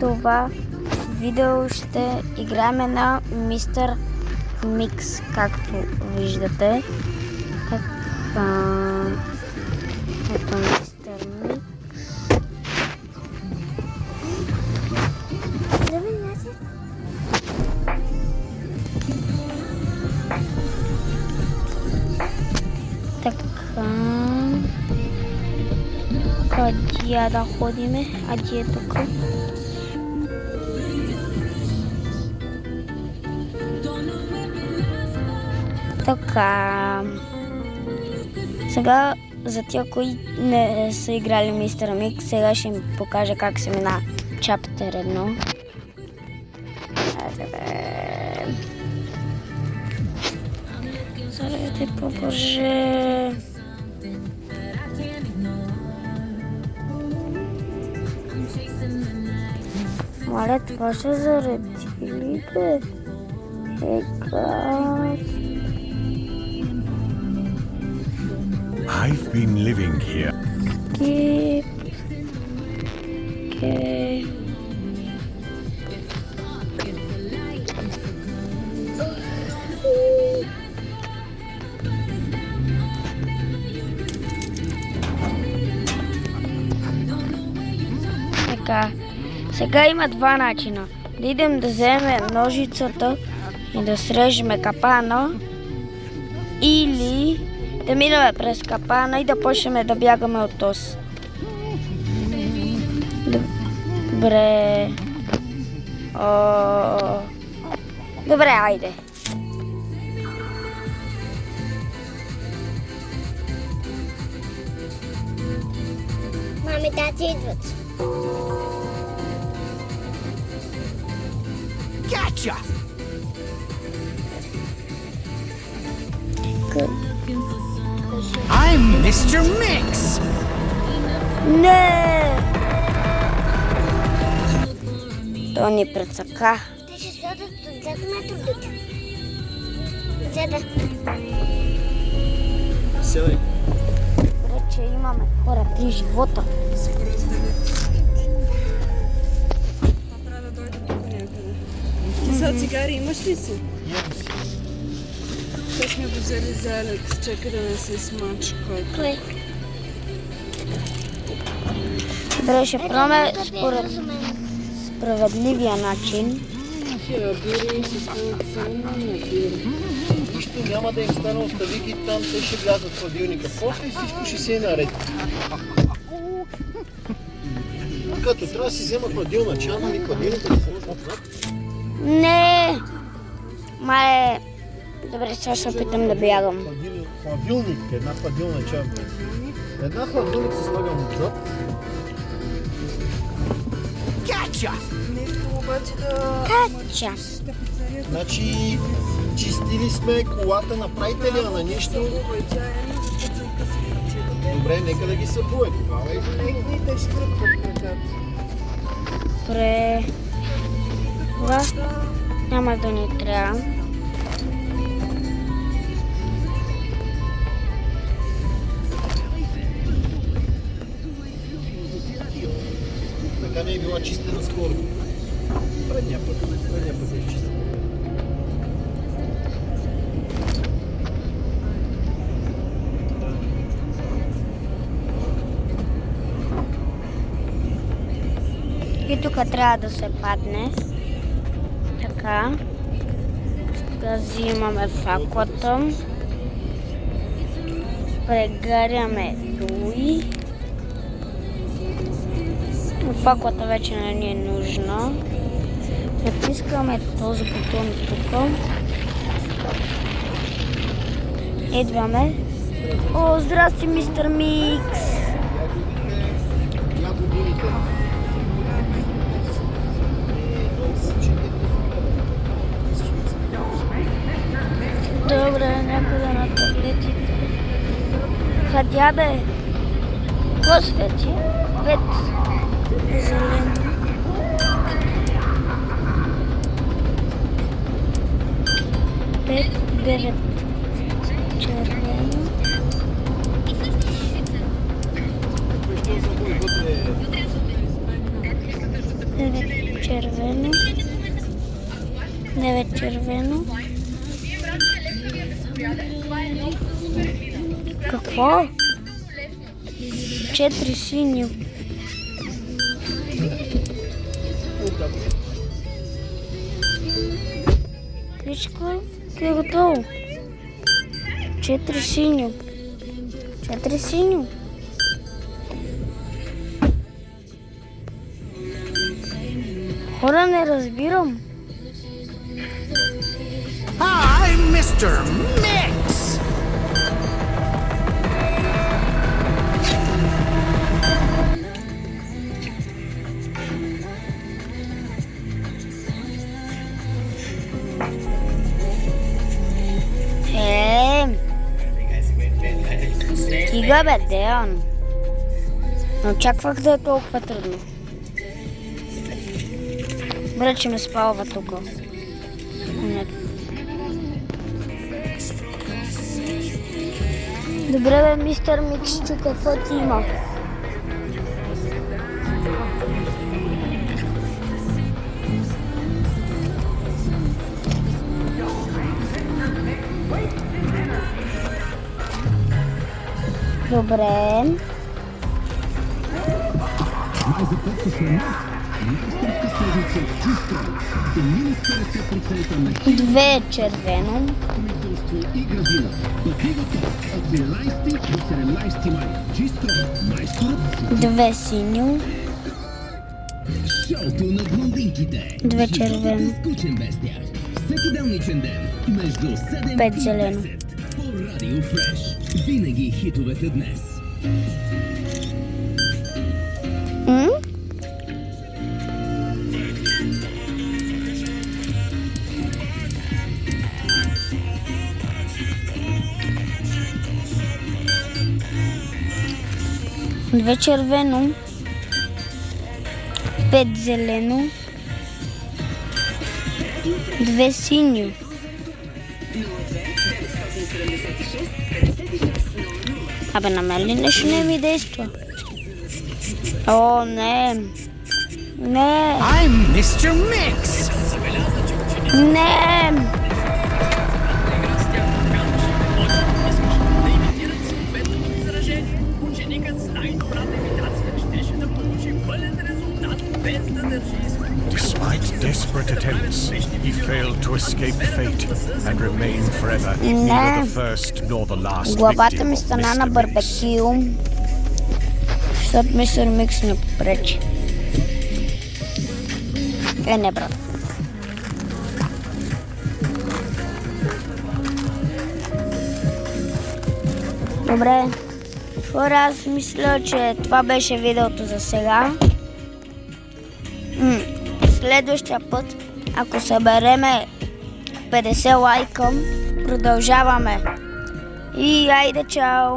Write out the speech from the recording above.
това видео ще играем на Мистер Микс, както виждате. Така, ето Мистер Микс. Така, къде да ходиме? А где е тук? Така, сега за тия, които не са играли Мистер Микс, сега ще им покажа как се мина Chapter 1. Заради побоже. Моля, това ще заради ли бе? I've been living here. Skip. Okay. Така, сега има два начина. Да идем да вземем ножицата и да срежеме капана, или да минаме през капана и да почнем да бягаме от този. Добре. Добре, айде. Мами, тати идват. Gotcha! I'm Mr. Mix! Не! То ни прецака. Те ще сядат от 10 метрите. Седа. Сядай. Добре, че имаме хора, 3 живота. Трябва да дойде тук някъде. Ти сега цигари имаш ли си? Имам си. Те сме го взели за Алекс, чакай да не се смачка. Кой? Добре, ще пробваме според справедливия начин. Хия, бири с колко на бири. Нищо няма да им стане, остави ги там, те ще влязат в хладилника. После всичко ще си е наред. Като трябва да си взема хладилна чана или хладилника да сложа отзад. Не! Мале, добре, сега ще опитам да бягам. Хладилник, една хладилна чана. Една хладилник се слагам отзад. Gotcha! Не искам обаче да... Кача! Значи, чистили сме колата, направите ли я на нищо? Тя е на спецънка си причина. Добре, нека да ги събуе тогава. И те ще тръпват краката. Добре. Това няма да ни трябва. Така не е била чистена скоро. Предния път е изчистена. И тук трябва да се падне. Така. Да взимаме факлата. Прегаряме дуи. Факлата вече не ни е нужна. Натискаме този бутон тук. Идваме. О, здрасти, Мистер Микс! Ягодините. Добре, някъде на таблетите. Къде бе? Какво свети? Пет. Зелено. Пет, 9. Червено. Ще забуй вътре. 9. червено. 9 червено. Какво? 4 синьо. Всичко е готово. 4 синьо. 4 синьо. Хора, не разбирам. I'm Mr. Mix! Стига бе, Деян. Не очаквах да е толкова трудно. Добре, че ме спалва тук. Добре бе, мистер Миксчо, какво ти има? Добре. Две червено. Две синьо. Две червено. 5 зелено. Радио Фреш. Винаги хитовете днес. Две червено. 5 зелено. 2 синьо. Абе, на мен ли нещо не ми действа? О, не. Не. I'm Mr. Mix! Не. Despite desperate attempts, he failed to escape fate and remained forever neither the first nor the last Главата victim ми of стана на Mr. Mix. барбекю, защото мистер Микс не попречи. Не, брат. Добре. Хора, аз мисля, че това беше видеото за сега. Следващия път, ако събереме 50 лайка, продължаваме. И айде, чао!